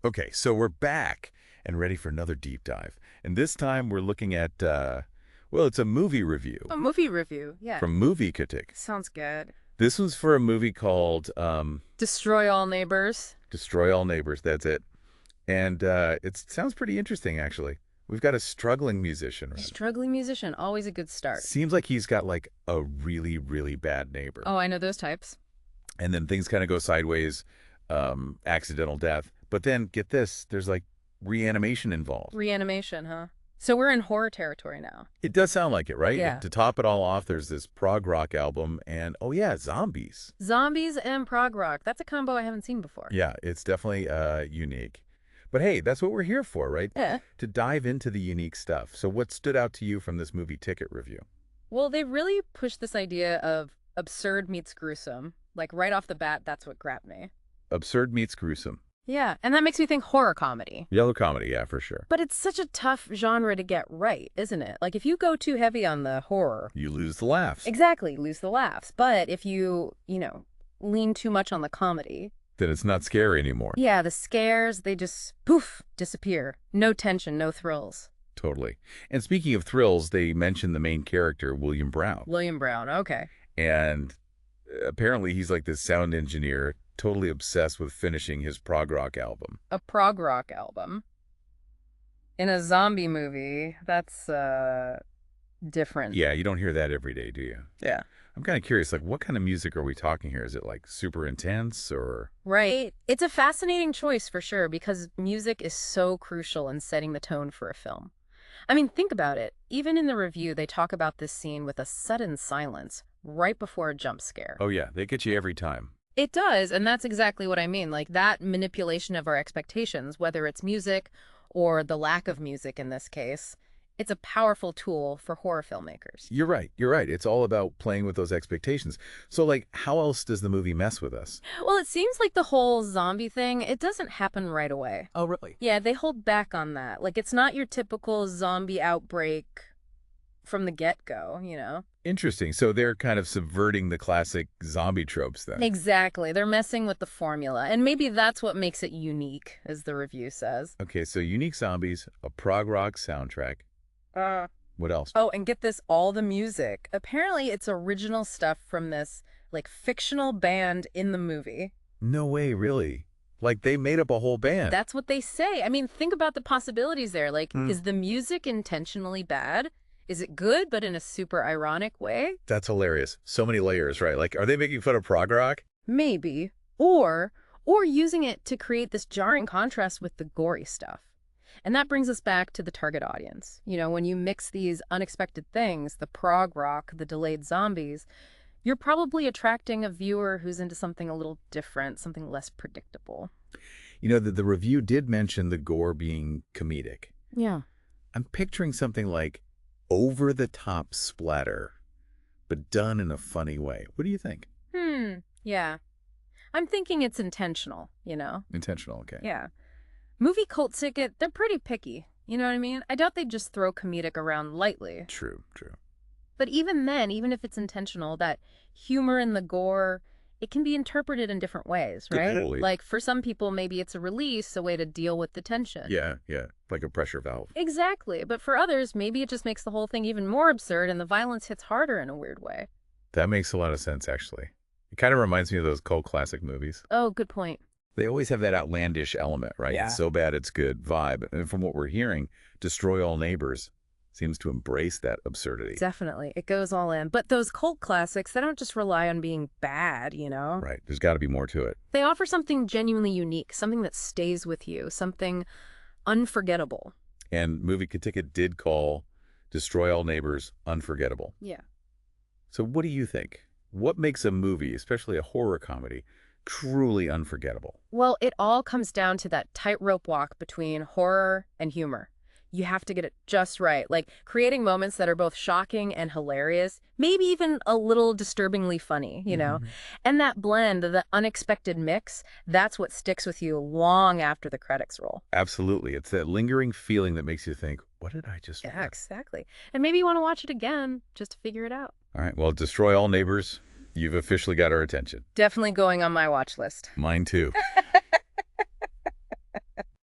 Okay, so we're back and ready for another deep dive. And this time we're looking at, well, it's a movie review A movie review, yeah. from MovieKaTicket. Sounds good. This was for a movie called Destroy All Neighbors. Destroy All Neighbors, that's it. And it sounds pretty interesting, actually. We've got a struggling musician, right? Struggling musician, always a good start. Seems like he's got like a really, really bad neighbor. Oh, I know those types. And then things kind of go sideways, accidental death. But then, get this, there's like reanimation involved. Reanimation, huh? So we're in horror territory now. It does sound like it, right? Yeah. To top it all off, there's this prog rock album and, oh yeah, zombies. Zombies and prog rock. That's a combo I haven't seen before. Yeah, it's definitely unique. But hey, that's what we're here for, right? Yeah. To dive into the unique stuff. So what stood out to you from this movie ticket review? Well, they really pushed this idea of absurd meets gruesome. Like right off the bat, that's what grabbed me. Absurd meets gruesome. Yeah, and that makes me think horror comedy. Yellow comedy, yeah, for sure. But it's such a tough genre to get right, isn't it? Like if you go too heavy on the horror. You lose the laughs. Exactly, lose the laughs. But if you lean too much on the comedy. Then it's not scary anymore. Yeah, the scares, they just, poof, disappear. No tension, no thrills. Totally. And speaking of thrills, they mentioned the main character, William Brown. William Brown, okay. And apparently he's like this sound engineer, totally obsessed with finishing his prog rock album. A prog rock album. In a zombie movie, that's different. Yeah, you don't hear that every day, do you? Yeah. I'm kind of curious, like, what kind of music are we talking here? Is it, like, super intense or... Right. It's a fascinating choice for sure because music is so crucial in setting the tone for a film. I mean, think about it. Even in the review, they talk about this scene with a sudden silence right before a jump scare. Oh, yeah, they get you every time. It does, and that's exactly what I mean. Like, that manipulation of our expectations, whether it's music or the lack of music in this case, it's a powerful tool for horror filmmakers. You're right. You're right. It's all about playing with those expectations. So, like, how else does the movie mess with us? Well, it seems like the whole zombie thing, it doesn't happen right away. Oh, really? Yeah, they hold back on that. Like, it's not your typical zombie outbreak from the get-go, you know? Interesting. So they're kind of subverting the classic zombie tropes then. Exactly. They're messing with the formula. And maybe that's what makes it unique, as the review says. Okay, so unique zombies, a prog rock soundtrack. What else? Oh, and get this, all the music. Apparently, it's original stuff from this, like, fictional band in the movie. No way, really? Like, they made up a whole band? That's what they say. I mean, think about the possibilities there. Like, is the music intentionally bad? Is it good, but in a super ironic way? That's hilarious. So many layers, right? Like, are they making fun of prog rock? Maybe. Or using it to create this jarring contrast with the gory stuff. And that brings us back to the target audience. You know, when you mix these unexpected things, the prog rock, the delayed zombies, you're probably attracting a viewer who's into something a little different, something less predictable. You know, the review did mention the gore being comedic. Yeah. I'm picturing something like over-the-top splatter, but done in a funny way. What do you think? Yeah. I'm thinking it's intentional, you know? Intentional, okay. Yeah. MovieKaTicket, they're pretty picky. You know what I mean? I doubt they'd just throw comedic around lightly. True, true. But even then, even if it's intentional, that humor and the gore, it can be interpreted in different ways, right? Totally. Like for some people, maybe it's a release, a way to deal with the tension. Yeah, like a pressure valve. Exactly. But for others, maybe it just makes the whole thing even more absurd and the violence hits harder in a weird way. That makes a lot of sense, actually. It kind of reminds me of those cult classic movies. Oh, good point. They always have that outlandish element, right? Yeah. It's so bad it's good vibe. And from what we're hearing, Destroy All Neighbors seems to embrace that absurdity. Definitely. It goes all in. But those cult classics, they don't just rely on being bad, you know? Right. There's got to be more to it. They offer something genuinely unique, something that stays with you, something unforgettable. And MovieKaTicket did call Destroy All Neighbors unforgettable. Yeah. So what do you think? What makes a movie, especially a horror comedy, truly unforgettable? Well, it all comes down to that tightrope walk between horror and humor. You have to get it just right, like creating moments that are both shocking and hilarious, maybe even a little disturbingly funny, you know? And that blend, the unexpected mix, that's what sticks with you long after the credits roll. Absolutely. It's that lingering feeling that makes you think, what did I just Yeah, watch? exactly. And maybe you want to watch it again just to figure it out. All right. Well, Destroy All Neighbors, you've officially got our attention. Definitely going on my watch list. Mine too.